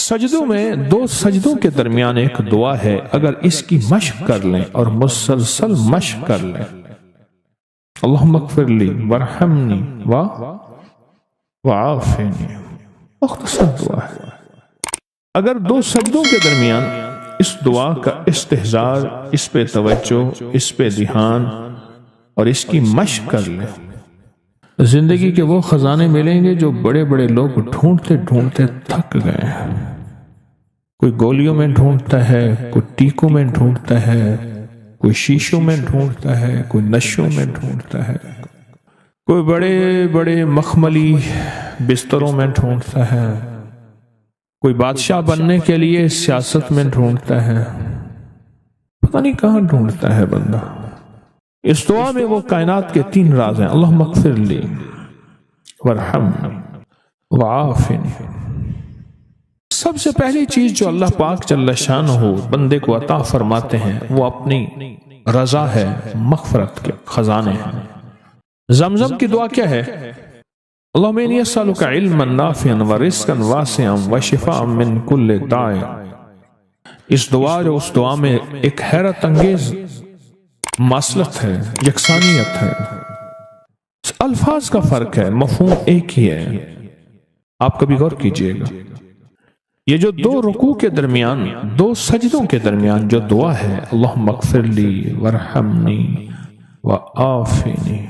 سجدوں میں دو سجدوں کے درمیان ایک دعا ہے، اگر اس کی مشق کر لیں اور مسلسل مشق کر لیں، اللہم اغفر لی ورحمنی وعافنی، مختصر دعا ہے۔ اگر دو سجدوں کے درمیان اس دعا کا استحضار، اس پہ توجہ، اس پہ دھیان اور اس کی مشق کر لیں، زندگی کے وہ خزانے ملیں گے جو بڑے بڑے لوگ ڈھونڈتے ڈھونڈتے تھک گئے ہیں۔ کوئی گولیوں میں ڈھونڈتا ہے، کوئی ٹیکوں میں ڈھونڈتا ہے، کوئی شیشوں میں ڈھونڈتا ہے، کوئی نشوں میں ڈھونڈتا ہے، کوئی بڑے بڑے مخملی بستروں میں ڈھونڈتا ہے، کوئی بادشاہ بننے کے لیے سیاست میں ڈھونڈتا ہے، پتہ نہیں کہاں ڈھونڈتا ہے بندہ۔ اس دعا میں وہ کائنات کے تین راز ہیں، اللہم اغفر لی ورحمنی وعافنی۔ سب سے پہلی چیز جو اللہ پاک جل شانہ بندے کو عطا فرماتے ہیں وہ اپنی رضا ہے، مغفرت کے خزانے ہیں۔ زمزم کی دعا کیا ہے؟ اللہم انی اسألک علما نافعا ورزقا واسعا وشفاء من کل داء۔ اس دعا جو اس دعا میں ایک حیرت انگیز ماصلت ہے، یکسانیت ہے، الفاظ کا فرق ہے، مفہوم ایک ہی ہے۔ آپ کبھی غور کیجئے گا، یہ جو دو رکوع کے درمیان، دو سجدوں کے درمیان جو دعا ہے، اللہم اغفر لی ورحمنی وعافنی،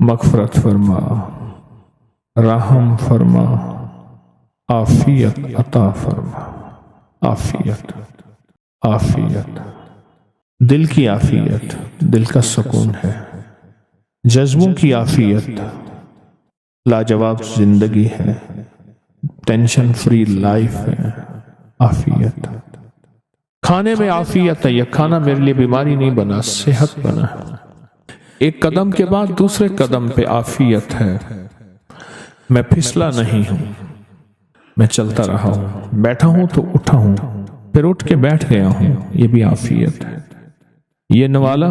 مغفرت فرما، رحم فرما، عافیت عطا فرما، عافیت عافیت، دل کی عافیت، دل کا سکون ہے، جذبوں کی عافیت، لاجواب زندگی ہے، ٹینشن فری لائف ہے، عافیت۔ کھانے میں عافیت ہے، یہ کھانا میرے لیے بیماری نہیں بنا، صحت بنا ہے۔ ایک قدم کے بعد دوسرے قدم پہ عافیت ہے، میں پھسلا نہیں ہوں، میں چلتا رہا ہوں، بیٹھا ہوں تو اٹھا ہوں، پھر اٹھ کے بیٹھ گیا ہوں، یہ بھی عافیت ہے۔ یہ نوالا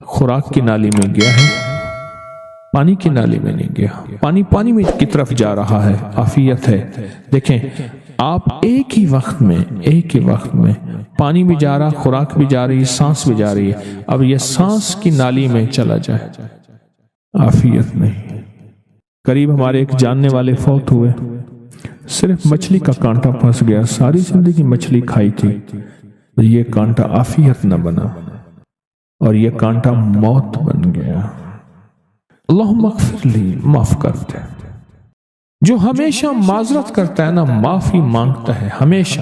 خوراک کی نالی میں گیا ہے، پانی کی نالی میں نہیں گیا، پانی میں کی طرف جا رہا ہے، عافیت ہے۔ دیکھیں آپ ایک ہی وقت میں پانی بھی جا رہا، خوراک بھی جا رہی، سانس بھی جا رہی ہے، اب یہ سانس کی نالی میں چلا جائے، عافیت نہیں۔ قریب ہمارے ایک جاننے والے فوت ہوئے، صرف مچھلی کا کانٹا پھنس گیا، ساری زندگی مچھلی کھائی تھی، یہ کانٹا عافیت نہ بنا اور یہ کانٹا موت بن گیا۔ اللہم اغفر لی، معاف کر دے۔ جو ہمیشہ معذرت کرتا ہے نا، معافی مانگتا ہے ہمیشہ،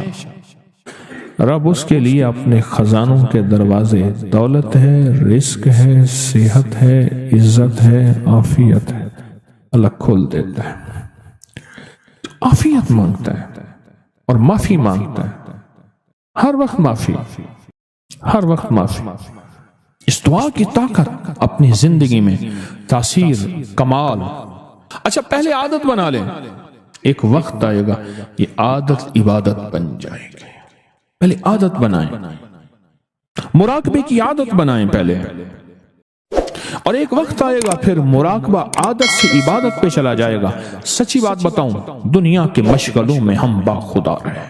رب اس کے لیے اپنے خزانوں کے دروازے، دولت ہے، رزق ہے، صحت ہے، عزت ہے، عافیت ہے، اللہ کھول دیتا ہے۔ عافیت مانگتا ہے اور معافی مانگتا ہے، ہر وقت معافی، ہر وقت معافی۔ اس دعا کی طاقت اپنی زندگی میں تاثیر، کمال۔ اچھا پہلے عادت بنا لیں، ایک وقت آئے گا یہ عادت عبادت بن جائے گی۔ پہلے عادت بنائیں، مراقبے کی عادت بنائیں پہلے، اور ایک وقت آئے گا پھر مراقبہ عادت سے عبادت پہ چلا جائے گا۔ سچی بات بتاؤں، دنیا کے مشغلوں میں ہم باخدا رہے،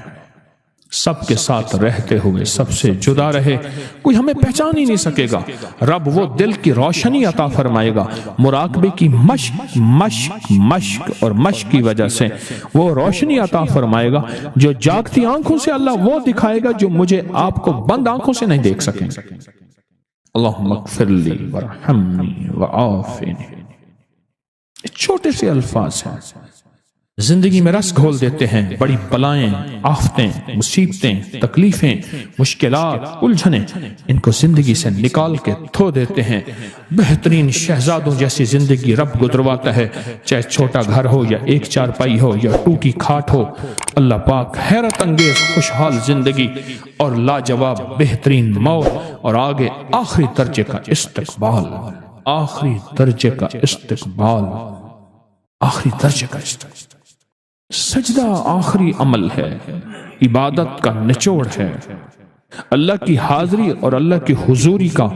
سب کے ساتھ رہتے ہوئے سب سے جدا رہے، کوئی ہمیں پہچان ہی نہیں سکے گا۔ رب وہ دل کی روشنی عطا فرمائے گا، مراقبے کی مشق اور مشق کی وجہ سے وہ روشنی عطا فرمائے گا جو جاگتی آنکھوں سے اللہ وہ دکھائے گا جو مجھے آپ کو بند آنکھوں سے نہیں دیکھ سکیں۔ اللہم اغفر لی ورحمنی وعافنی، چھوٹے سے الفاظ ہیں، زندگی میں رس گھول دیتے ہیں۔ بڑی بلائیں، آفتیں، مصیبتیں، تکلیفیں، مشکلات، الجھنیں، ان کو زندگی سے نکال کے دھو دیتے ہیں۔ بہترین شہزادوں جیسی زندگی رب گزرواتا ہے، چاہے چھوٹا گھر ہو یا ایک چارپائی ہو یا ٹوٹی کھاٹ ہو۔ اللہ پاک حیرت انگیز خوشحال زندگی اور لاجواب بہترین موت، اور آگے آخری درجے کا استقبال، آخری درجے کا استقبال، آخری درجے کا استقبال۔ سجدہ آخری عمل ہے، عبادت کا نچوڑ ہے، اللہ کی حاضری اور اللہ کی حضوری کا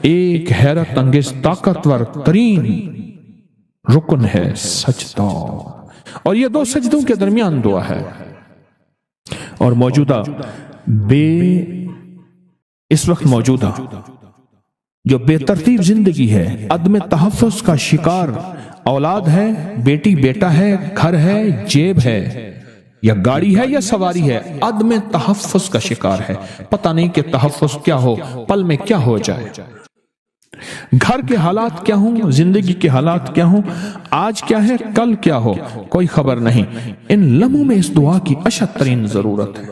ایک حیرت انگیز طاقتور ترین رکن ہے سجدہ، اور یہ دو سجدوں کے درمیان دعا ہے۔ اور موجودہ اس وقت موجودہ جو بے ترتیب زندگی ہے، عدم تحفظ کا شکار اولاد ہے، بیٹی بیٹا ہے، گھر ہے، جیب ہے، یا گاڑی ہے یا سواری ہے، عدم تحفظ کا شکار ہے. پتہ نہیں کہ تحفظ کیا ہو، پل میں کیا ہو جائے، گھر کے حالات کیا ہوں، زندگی کے حالات کیا ہوں، آج کیا ہے کل کیا ہو، کوئی خبر نہیں. ان لمحوں میں اس دعا کی اشد ترین ضرورت ہے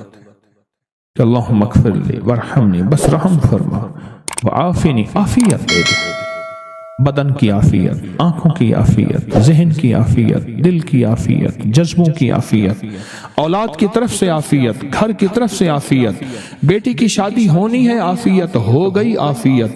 کہ اللہم اغفر لی وارحمنی، بس رحم فرما، وعافنی، عافیت دے دے، بدن کی عافیت، آنکھوں کی عافیت، ذہن کی عافیت، دل کی عافیت، جذبوں کی عافیت، اولاد کی طرف سے عافیت، گھر کی طرف سے عافیت، بیٹی کی شادی ہونی ہے عافیت، ہو گئی عافیت،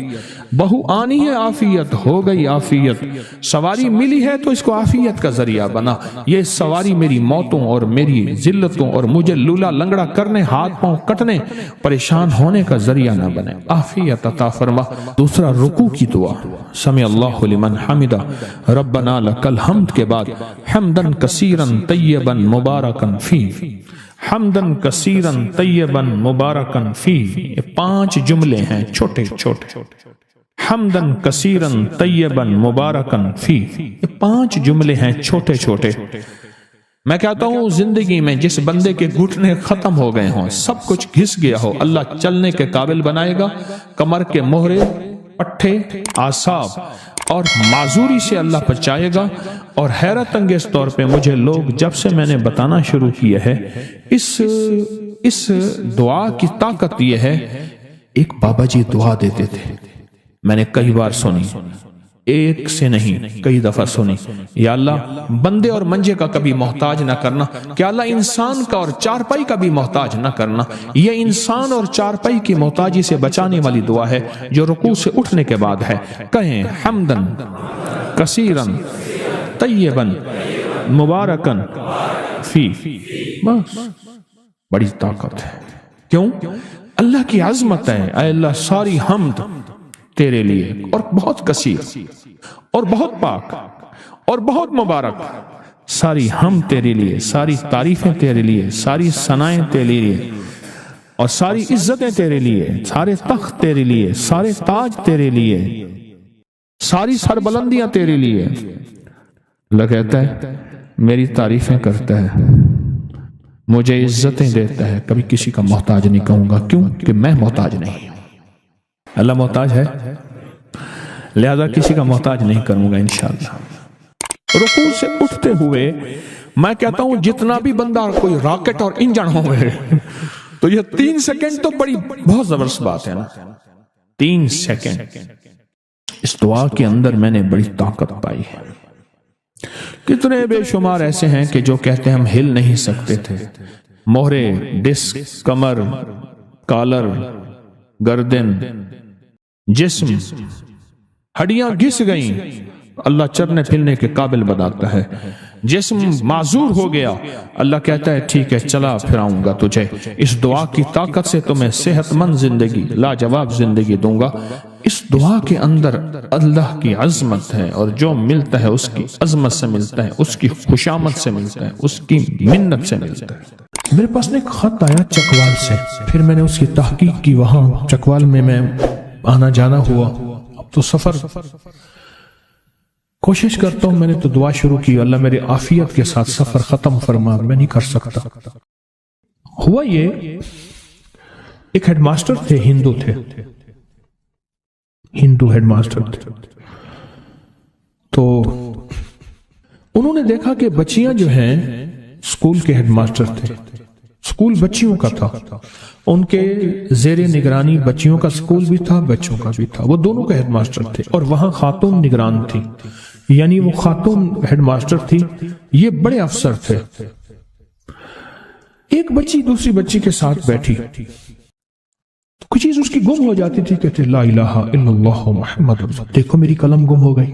بہو آنی ہے عافیت، ہو گئی عافیت، سواری ملی ہے تو اس کو عافیت کا ذریعہ بنا، یہ سواری میری موتوں اور میری ذلتوں اور مجھے لولا لنگڑا کرنے، ہاتھ پاؤں کٹنے، پریشان ہونے کا ذریعہ نہ بنے، عافیت عطا فرما. دوسرا رکوع کی دعا، سمع اللہ لمن حمدہ، ربنا لک الحمد کے بعد حمدن کثیرن طیبن مبارکن فی، حمدن کثیرن طیبن مبارکن فی، یہ 5 جملے ہیں چھوٹے چھوٹے، حمدن کثیرن طیبن مبارکن فی، یہ 5 جملے ہیں چھوٹے چھوٹے. میں کہتا ہوں زندگی میں جس بندے کے گھٹنے ختم ہو گئے ہوں، سب کچھ گھس گیا ہو، اللہ چلنے کے قابل بنائے گا، کمر کے مہرے، پٹھے، اعصاب اور معذوری سے اللہ بچائے گا. اور حیرت انگیز طور پہ مجھے لوگ جب سے میں نے بتانا شروع کیا ہے اس دعا کی طاقت یہ ہے. ایک بابا جی دعا دیتے تھے، میں نے کئی بار سنی، ایک سے نہیں کئی دفعہ سنی، یا اللہ بندے اور منجے کا کبھی محتاج نہ کرنا، کہ اللہ انسان کا اور چارپائی کا بھی محتاج نہ کرنا. یہ انسان اور چارپائی کی محتاجی سے بچانے والی دعا ہے جو رکوع سے اٹھنے کے بعد ہے. کہیں حمدن کثیرن طیبن مبارکن فی، بس بڑی طاقت ہے. کیوں؟ اللہ کی عظمت ہے. اے اللہ ساری حمد تیرے لیے، اور بہت کثیر اور بہت پاک اور بہت مبارک، ساری حمد تیرے لیے، ساری تعریفیں تیرے لیے، ساری ثنائیں تیرے لیے، اور ساری عزتیں تیرے لیے، سارے تخت تیرے لیے، سارے تاج تیرے لیے، ساری سربلندیاں تیرے لیے. اللہ کہتا ہے میری تعریفیں کرتا ہے، مجھے عزتیں دیتا ہے، کبھی کسی کا محتاج نہیں کہوں گا. کیوں؟ کہ میں محتاج نہیں ہوں. اللہ محتاج ہے، لہذا کسی کا محتاج نہیں کروں گا انشاءاللہ. رکوع سے اٹھتے ہوئے میں کہتا ہوں جتنا بھی بندہ کوئی راکٹ اور انجن ہو گئے تو یہ 3 سیکنڈ تو بہت زبردست بات ہے نا. 3 سیکنڈ اس دعا کے اندر میں نے بڑی طاقت پائی ہے. کتنے بے شمار ایسے ہیں کہ جو کہتے ہیں ہم ہل نہیں سکتے تھے، مہرے، ڈسک، کمر، کالر، گردن، جسم، ہڈیاں گھس گئیں، اللہ چلنے پھرنے کے قابل بناتا ہے. جسم معذور ہو گیا، اللہ کہتا ہے ٹھیک ہے چلا پھراؤں گا تجھے. اس دعا کی طاقت سے تمہیں صحت مند زندگی، لاجواب زندگی دوں گا. اس دعا کے اندر اللہ کی عظمت ہے، اور جو ملتا ہے اس کی عظمت سے ملتا ہے، اس کی خوشامد سے ملتا ہے، اس کی منت سے ملتا ہے. میرے پاس ایک خط آیا چکوال سے، پھر میں نے اس کی تحقیق کی. وہاں چکوال میں آنا جانا ہوا. اب تو سفر کوشش کرتا ہوں، میں نے تو دعا شروع کی اللہ میرے عافیت کے ساتھ سفر ختم فرما، میں نہیں کر سکتا. ہوا یہ ایک ہیڈ ماسٹر تھے، ہندو ہیڈ ماسٹر تھے. تو انہوں نے دیکھا کہ بچیاں جو ہیں، اسکول کے ہیڈ ماسٹر تھے، اسکول بچیوں کا تھا، ان کے زیر نگرانی بچیوں کا اسکول بھی تھا، بچوں کا بھی تھا، وہ دونوں کا ہیڈ ماسٹر تھے. اور وہاں خاتون نگران تھی، یعنی وہ خاتون ہیڈ ماسٹر تھی، یہ بڑے افسر تھے. ایک بچی دوسری بچی کے ساتھ بیٹھی، کچھ چیز اس کی گم ہو جاتی تھی، کہتے لا الہ الا اللہ محمد رسول. دیکھو میری قلم گم ہو گئی،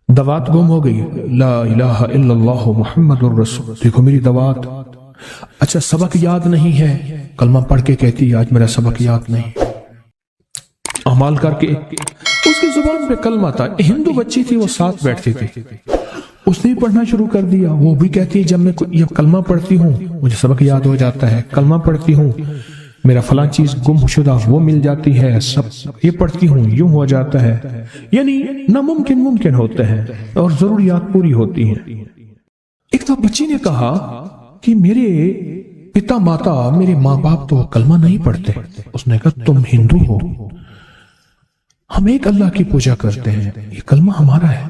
دوات گم ہو گئی، لا الہ الا اللہ محمد رسول. دیکھو میری دوات. اچھا سبق یاد نہیں ہے، کلمہ پڑھ کے کہتی آج میرا سبق یاد نہیں. اعمال کر کے اس کی زبان پہ کلمہ تھا. ہندو بچی تھی، وہ ساتھ بیٹھتی تھی. اس نے بھی پڑھنا شروع کر دیا. وہ بھی کہتی ہے جب میں یہ کلمہ پڑھتی ہوں مجھے سبق یاد ہو جاتا ہے, کلمہ پڑھتی ہوں میرا فلاں چیز گم شدہ وہ مل جاتی ہے, سب یہ پڑھتی ہوں یوں ہو جاتا ہے. یعنی ناممکن ممکن ہوتے ہیں اور ضروریات پوری ہوتی ہیں. ایک تو بچی نے کہا کہ میرے پتا ماتا میرے ماں باپ تو کلمہ نہیں پڑھتے. اس نے کہا تم ہندو ہو, ہم ایک اللہ کی پوجا کرتے ہیں, یہ کلمہ ہمارا ہے.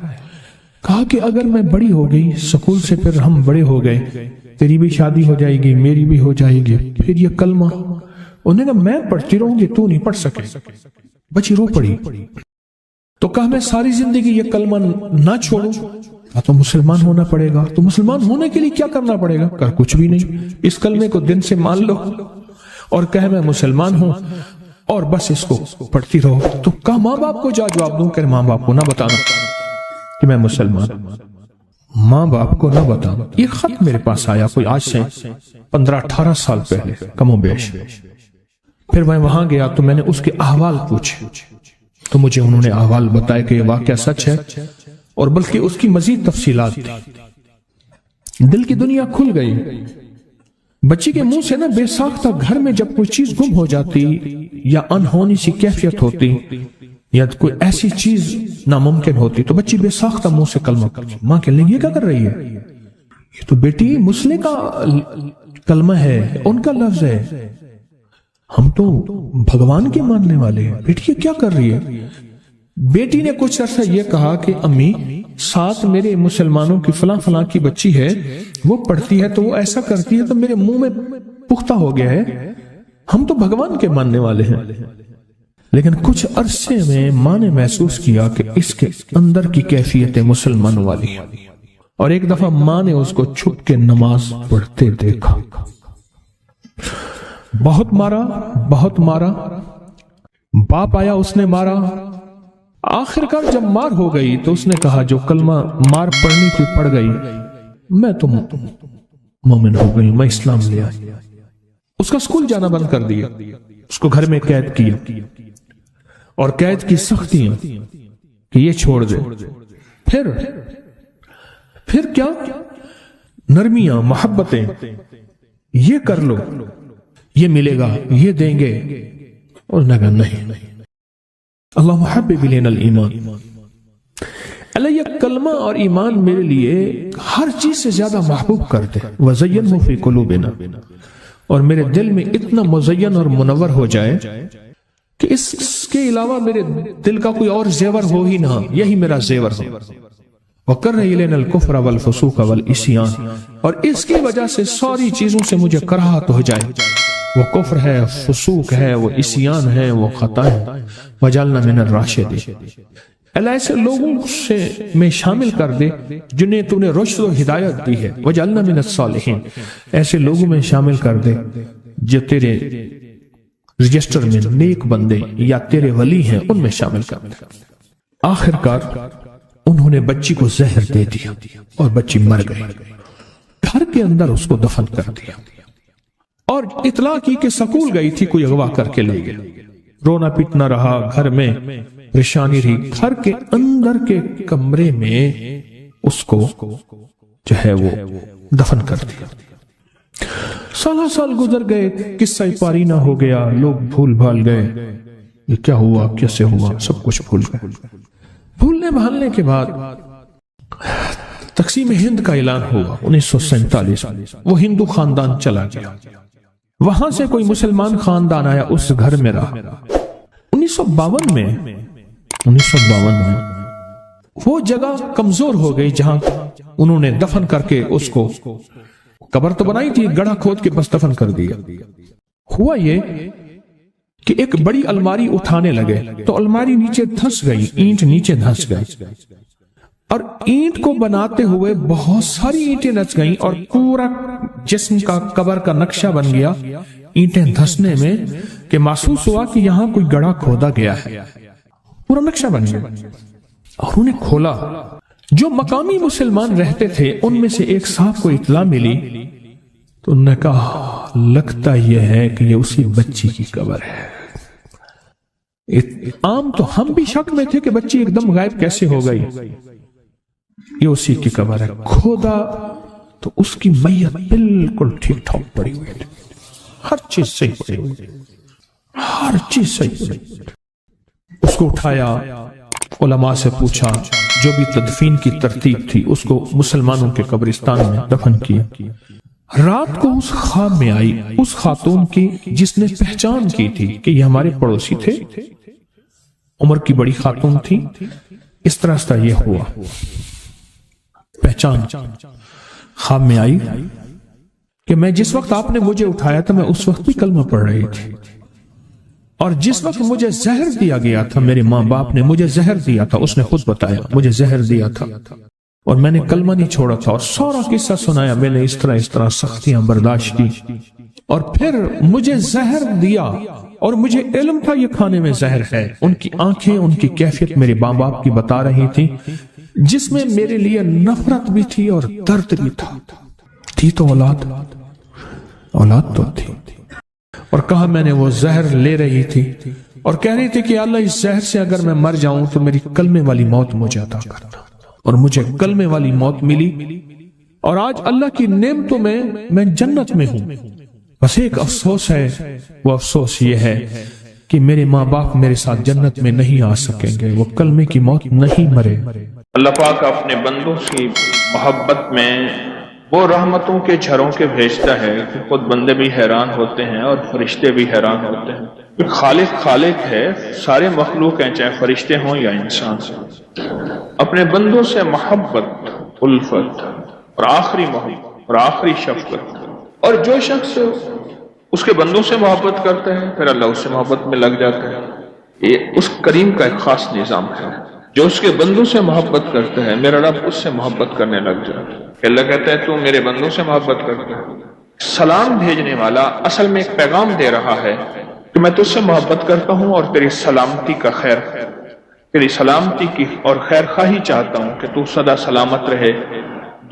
کہا کہ اگر میں بڑی ہو گئی سکول سے, پھر ہم بڑے ہو گئے, تیری بھی شادی ہو جائے گی میری بھی ہو جائے گی, پھر یہ کلمہ. انہوں نے کہا میں پڑھتی رہوں گی تو نہیں پڑھ سکے. بچی رو پڑی. تو کہا میں ساری زندگی یہ کلمہ نہ چھوڑوں, تو مسلمان ہونا پڑے گا. تو مسلمان ہونے کے لیے کیا کرنا پڑے گا؟ کہا کچھ بھی نہیں, اس کلمے کو دن سے مان لو اور کہے میں مسلمان ہوں اور بس اس کو پڑھتی رہو. تو کہا ماں باپ کو جواب دوں؟ کہ ماں باپ کو نہ بتانا کہ میں مسلمان, ماں باپ کو نہ بتانا. یہ خط میرے پاس آیا کوئی آج سے 15-18 سال پہلے کم و بیش. پھر میں وہاں گیا تو میں نے اس کے احوال پوچھے تو مجھے انہوں نے احوال بتائے کہ یہ واقعہ سچ ہے اور بلکہ اس کی مزید تفصیلات تھی. دل کی دنیا کھل گئی. بچی کے منہ سے نا بے ساختہ گھر میں جب کوئی چیز گم ہو جاتی یا انہونی سی کیفیت ہوتی یا کوئی ایسی چیز ناممکن ہوتی تو بچی بے ساختہ منہ سے کلمہ کرتی. ماں کہنے لگی یہ کیا کر رہی ہے؟ یہ تو بیٹی مسلم کا کلمہ ہے, ان کا لفظ ہے, ہم تو بھگوان کے ماننے والے ہیں. بیٹی یہ کیا کر رہی ہے؟ بیٹی نے کچھ عرصہ یہ کہا کہ امی ساتھ میرے مسلمانوں کی فلاں فلاں کی بچی ہے, وہ پڑھتی ہے تو وہ ایسا کرتی ہے تو میرے منہ میں پختہ ہو گیا ہے, ہم تو بھگوان کے ماننے والے ہیں. لیکن کچھ عرصے میں ماں نے محسوس کیا کہ اس کے اندر کی کیفیت مسلمان والی ہے, اور ایک دفعہ ماں نے اس کو چھپ کے نماز پڑھتے دیکھا. بہت مارا, باپ آیا اس نے مارا. آخر کار جب مار ہو گئی تو اس نے کہا جو کلمہ مار پڑھنی تھی پڑھ گئی, میں تو مومن ہو گئی, میں اسلام لے آئی. اس کا اسکول جانا بند کر دیا, اس کو گھر میں قید کیا اور قید کی سختیاں کہ یہ چھوڑ دے. پھر کیا نرمیاں محبتیں, یہ کر لو یہ ملے گا یہ دیں گے. اور نے کہا نہیں, اللہ محبب الینا الایمان, اللہ یہ کلمہ اور ایمان میرے لیے ہر چیز سے زیادہ محبوب کر دے. وزینہ فی قلوبنا, اور میرے دل میں اتنا مزین اور منور ہو جائے کہ اس کے علاوہ میرے دل کا کوئی اور زیور ہو ہی نہ, یہی میرا زیور ہو. وَقَرَّ إِلَيْنَا الْكُفْرَ وَالْفُسُوقَ وَالْعِصْيَانَ, اور اس کی وجہ سے ساری چیزوں سے مجھے کراہت ہو جائے. وہ کفر ہے, فسوق ہے, وہ عصیان ہے, وہ خطا ہے. وَجَعَلْنَا مِنَ الرَّاشِدِينَ, اللہ ایسے لوگوں سے میں شامل کر دے جنہیں تو نے رشد و ہدایت دی ہے. وَجَعَلْنَا مِنَ الصَّالِحِينَ, ایسے لوگوں میں شامل کر دے جو تیرے رجسٹر میں نیک بندے یا تیرے ولی ہیں ان میں شامل کر دے. آخر کار انہوں نے بچی کو زہر دے دیا اور بچی مر گئی. گھر کے اندر اس کو دفن کر دیا اور اطلاع کی کہ سکول گئی تھی, کوئی اغوا کر کے لے گیا. رونا پیٹنا رہا, گھر میں پریشانی رہی. گھر کے اندر کے کمرے میں اس کو جو ہے وہ دفن کر دیا. سال گزر گئے, قصہ پاری نہ ہو گیا, لوگ بھول بھال گئے یہ کیا ہوا کیسے ہوا, سب کچھ بھول گئے. بھولنے بھالنے کے بعد تقسیم ہند کا اعلان ہوا 1947. وہ ہندو خاندان چلا گیا, وہاں سے کوئی مسلمان خاندان آیا, اس گھر میں رہا. 1952 میں وہ جگہ کمزور ہو گئی جہاں انہوں نے دفن کر کے اس کو, قبر تو بنائی تھی, گڑھا کھود کے بس دفن کر دیا. ہوا یہ کہ ایک بڑی الماری اٹھانے لگے تو الماری نیچے دھس گئی, اینٹ نیچے دھس گئی, اور اینٹ کو بناتے ہوئے بہت ساری اینٹیں نچ گئیں اور پورا جسم کا قبر کا نقشہ بن گیا اینٹیں دھسنے میں, کہ محسوس ہوا کہ یہاں کوئی گڑھا کھودا گیا ہے. پورا نقشہ بن گیا اور انہیں کھولا. جو مقامی مسلمان رہتے تھے ان میں سے ایک صاحب کو اطلاع ملی تو انہوں نے کہا لگتا یہ ہے کہ یہ اسی بچی کی قبر ہے. عام تو ہم بھی شک میں تھے کہ بچی ایک دم غائب کیسے ہو گئی, یہ اسی کی قبر ہے. کھودا تو اس کی میت بالکل ٹھیک ٹھاک پڑی ہوئی تھی, ہر چیز صحیح پڑی ہوئی تھی, ہر چیز صحیح پڑی ہوئی تھی. اس کو اٹھایا, علماء سے پوچھا, جو بھی تدفین کی ترتیب تھی اس کو مسلمانوں کے قبرستان میں دفن کیا. رات کو اس خواب میں آئی اس خاتون کی جس نے پہچان کی تھی کہ یہ ہمارے پڑوسی تھے, عمر کی بڑی خاتون تھی. اس طرح سے یہ ہوا, پہچان خواب میں آئی کہ میں جس وقت آپ نے مجھے اٹھایا تھا میں اس وقت بھی کلمہ پڑھ رہی تھی, اور جس وقت مجھے زہر دیا گیا تھا, میرے ماں باپ نے مجھے زہر دیا تھا, اس نے خود بتایا مجھے زہر دیا تھا اور میں نے کلمہ نہیں چھوڑا تھا, اور سارا قصہ سنایا, میں نے اس طرح سختیاں برداشت کی, اور پھر مجھے زہر دیا اور مجھے علم تھا یہ کھانے میں زہر ہے. ان کی آنکھیں, ان کی کیفیت میرے ماں باپ کی بتا رہی تھی, جس میں میرے لیے نفرت بھی تھی اور درد بھی تھا. تھی تو اولاد تو تھی, اور کہا میں نے وہ زہر لے رہی تھی اور کہہ رہی تھی کہ اللہ اس زہر سے اگر میں مر جاؤں تو میری کلمے والی موت مجھے عطا کرنا, اور مجھے کلمے والی موت ملی, اور آج اللہ کی نعمتوں میں جنت میں ہوں. بس ایک افسوس ہے, وہ افسوس یہ ہے کہ میرے ماں باپ میرے ساتھ جنت میں نہیں آ سکیں گے, وہ کلمے کی موت نہیں مرے. اللہ پاک اپنے بندوں کی محبت میں وہ رحمتوں کے جھروں کے بھیجتا ہے کہ خود بندے بھی حیران ہوتے ہیں اور فرشتے بھی حیران ہوتے ہیں. خالق ہے, سارے مخلوق ہیں, چاہے فرشتے ہوں یا انسان. اپنے بندوں سے محبت, الفت اور آخری محبت اور آخری شفقت, اور جو شخص اس کے بندوں سے محبت کرتا ہے پھر اللہ اس سے محبت میں لگ جاتا ہے. یہ اس کریم کا ایک خاص نظام ہے. جو اس کے بندوں سے محبت کرتا ہے میرا رب اس سے محبت کرنے لگ جاتا ہے. اللہ کہتا ہے تو میرے بندوں سے محبت کرتا ہے. سلام بھیجنے والا اصل میں ایک پیغام دے رہا ہے کہ میں تجھ سے محبت کرتا ہوں اور تیری سلامتی کا خیر, تیری سلامتی کی اور خیر خواہی چاہتا ہوں کہ تو سدا سلامت رہے,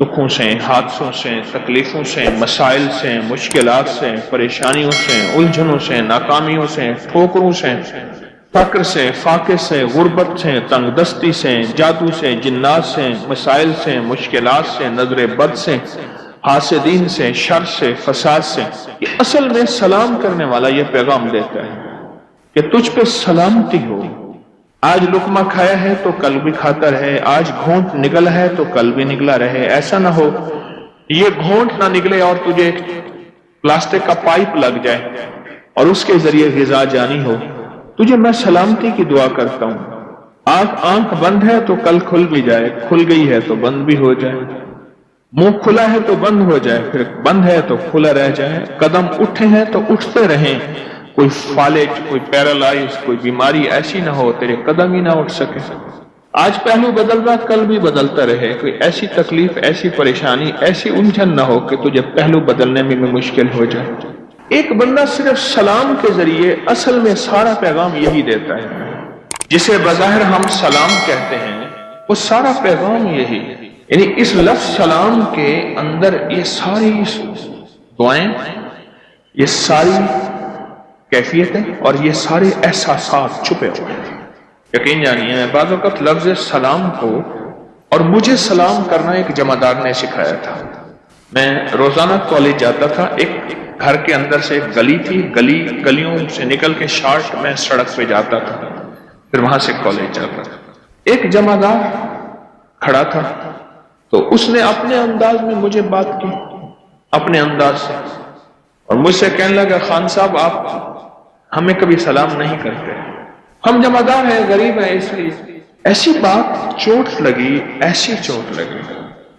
دکھوں سے, حادثوں سے, تکلیفوں سے, مسائل سے, مشکلات سے, پریشانیوں سے, الجھنوں سے, ناکامیوں سے, ٹھوکروں سے, فقر سے, فاقے سے, غربت سے, تنگ دستی سے, جادو سے, جنات سے, مسائل سے, مشکلات سے, نظر بد سے, حاسدین سے, شر سے, فساد سے. یہ اصل میں سلام کرنے والا یہ پیغام دیتا ہے کہ تجھ پہ سلامتی ہو. آج لقمہ کھایا ہے تو کل بھی کھاتا رہے, آج گھونٹ نگلا ہے تو کل بھی نگلا رہے. ایسا نہ ہو یہ گھونٹ نہ نگلے اور تجھے پلاسٹک کا پائپ لگ جائے اور اس کے ذریعے غذا جانی ہو. تجھے میں سلامتی کی دعا کرتا ہوں. آنکھ بند ہے تو کل کھل بھی جائے, کھل گئی ہے تو بند بھی ہو جائے. منہ کھلا ہے تو بند ہو جائے, پھر بند ہے تو کھلا رہ جائے. قدم اٹھے ہیں تو اٹھتے رہیں, کوئی فالج, کوئی پیرالائز, کوئی بیماری ایسی نہ ہو تیرے قدم ہی نہ اٹھ سکے. آج پہلو بدل رہا کل بھی بدلتا رہے, کوئی ایسی تکلیف, ایسی پریشانی, ایسی الجھن نہ ہو کہ تجھے پہلو بدلنے میں مشکل ہو جائے. ایک بندہ صرف سلام کے ذریعے اصل میں سارا پیغام یہی دیتا ہے. جسے بظاہر ہم سلام کہتے ہیں وہ سارا پیغام یہی, یعنی اس لفظ سلام کے اندر یہ ساری دعائیں, یہ ساری کیفیتیں اور یہ سارے احساسات چھپے ہوئے ہیں. یقین جانیے بعض وقت لفظ سلام کو اور مجھے سلام کرنا ایک جمعدار نے سکھایا تھا. میں روزانہ کالج جاتا تھا, ایک گھر کے اندر سے ایک گلی تھی, گلیوں سے نکل کے شارٹ میں سڑک پہ جاتا تھا, پھر وہاں سے کالج جاتا تھا. ایک جمعدار کھڑا تھا تو اس نے اپنے انداز میں مجھے بات کی, اپنے انداز سے, اور مجھ سے کہنے لگا خان صاحب آپ ہمیں کبھی سلام نہیں کرتے, ہم جمعدار ہیں, غریب ہیں, اس لیے. ایسی بات چوٹ لگی, ایسی چوٹ لگی.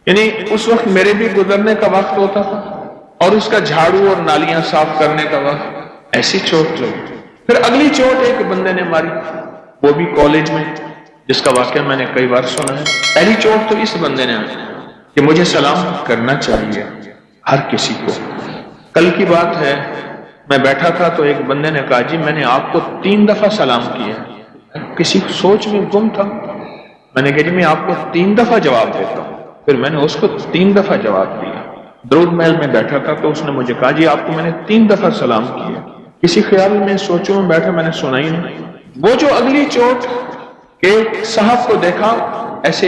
یعنی اس وقت میرے بھی گزرنے کا وقت ہوتا تھا اور اس کا جھاڑو اور نالیاں صاف کرنے کا وقت. ایسی چوٹ لگی. پھر اگلی چوٹ ایک بندے نے ماری, وہ بھی کالج میں, جس کا واقعہ میں نے کئی بار سنا ہے. پہلی چوٹ تو اس بندے نے کہ مجھے سلام کرنا چاہیے ہر کسی کو. کل کی بات ہے, میں بیٹھا تھا تو ایک بندے نے کہا جی میں نے آپ کو 3 دفعہ سلام کیا. کسی سوچ میں گم تھا, میں نے کہا جی میں آپ کو 3 دفعہ جواب دیتا ہوں. پھر میں نے اس کو 3 دفعہ جواب دیا. درود محل میں بیٹھا تھا تو اس نے مجھے کہا جی آپ کو میں نے 3 دفعہ سلام کیا. کسی خیال میں سوچوں میں بیٹھا, میں نے سنا ہی نہیں. وہ جو اگلی چوٹ کہ صاحب کو دیکھا ایسے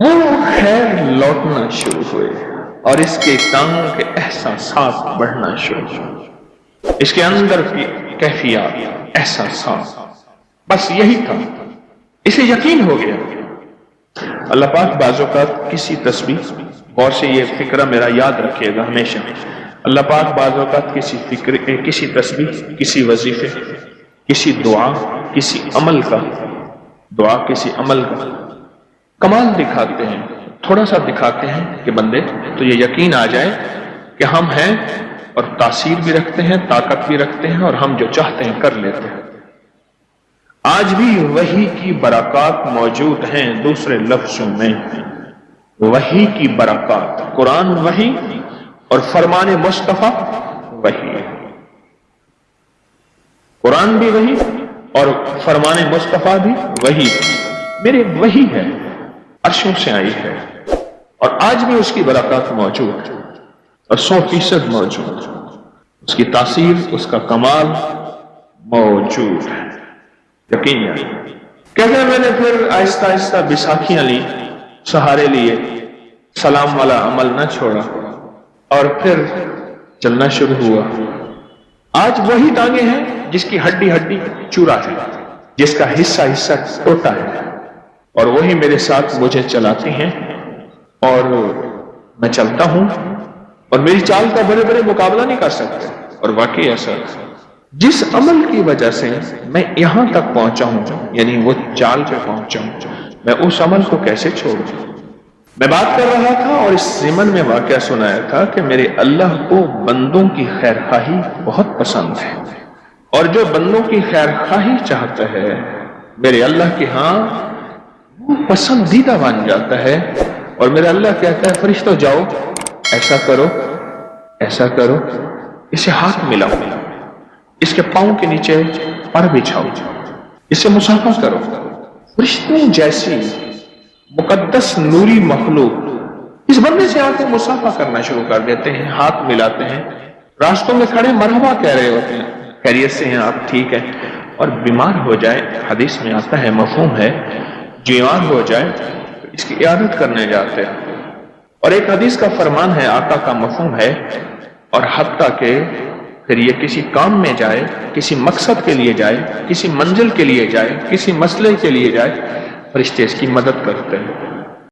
وہ خیر لوٹنا شروع ہوئے اور اس کے کاموں کے احساسات بڑھنا شروع ہوئے، اس کے اندر کی کیفیات، احساسات، بس یہی تھا، اسے یقین ہو گیا۔ اللہ پاک بعض اوقات کسی تسبیح، غور سے یہ فکرہ میرا یاد رکھیے گا ہمیشہ، اللہ پاک بعض اوقات کسی تسبیح، کسی وظیفے، کسی دعا، کسی عمل کا کمال دکھاتے ہیں، تھوڑا سا دکھاتے ہیں کہ بندے تو یہ یقین آ جائے کہ ہم ہیں اور تاثیر بھی رکھتے ہیں، طاقت بھی رکھتے ہیں، اور ہم جو چاہتے ہیں کر لیتے ہیں۔ آج بھی وحی کی برکات موجود ہیں، دوسرے لفظوں میں وحی کی برکات، قرآن وحی اور فرمان مصطفیٰ وحی، قرآن بھی وحی اور فرمان مصطفیٰ بھی وحی، میرے وحی ہے، عرشوں سے آئی ہے، اور آج بھی اس کی برکات موجود ہے اور 100% موجود، اس کی تاثیر، اس کا کمال موجود ہے، یقین ہے۔ کہتے ہیں میں نے پھر آہستہ آہستہ بیساکھیاں لی، سہارے لیے، سلام والا عمل نہ چھوڑا، اور پھر چلنا شروع ہوا۔ آج وہی ٹانگیں ہیں جس کی ہڈی ہڈی چورا ہے، جس کا حصہ حصہ ٹوٹا ہے، اور وہی میرے ساتھ مجھے چلاتی ہیں، اور میں چلتا ہوں، اور میری چال کا بڑے بڑے مقابلہ نہیں کر سکتے۔ اور واقعی ایسا جس عمل کی وجہ سے میں یہاں تک پہنچا ہوں، یعنی وہ چال پہ پہنچا ہوں، میں اس عمل کو کیسے چھوڑوں؟ میں بات کر رہا تھا اور اس ضمن میں واقعہ سنایا تھا کہ میرے اللہ کو بندوں کی خیر خواہی بہت پسند ہے، اور جو بندوں کی خیر خواہی چاہتا ہے میرے اللہ کے ہاں وہ پسندیدہ بن جاتا ہے، اور میرا اللہ کہتا ہے فرشتوں جاؤ، ایسا کرو، ایسا کرو، اسے ہاتھ ملاؤ، اس کے پاؤں کے نیچے پر بچھاؤ، اسے مصافحہ کرو۔ فرشتوں جیسی مقدس نوری مخلوق اس بندے سے آ کے مصافحہ کرنا شروع کر دیتے ہیں، ہاتھ ملاتے ہیں، راستوں میں کھڑے مرحبا کہہ رہے ہوتے ہیں، خیریت سے ہیں آپ، ٹھیک ہے، اور بیمار ہو جائے، حدیث میں آتا ہے، مفہوم ہے، بیمار ہو جائے اس کی عیادت کرنے جاتے ہیں، اور ایک حدیث کا فرمان ہے، آقا کا مفہوم ہے، اور حتیٰ کہ پھر یہ کسی کام میں جائے، کسی مقصد کے لیے جائے، کسی منزل کے لیے جائے، کسی مسئلے کے لیے جائے، فرشتے اس کی مدد کرتے ہیں۔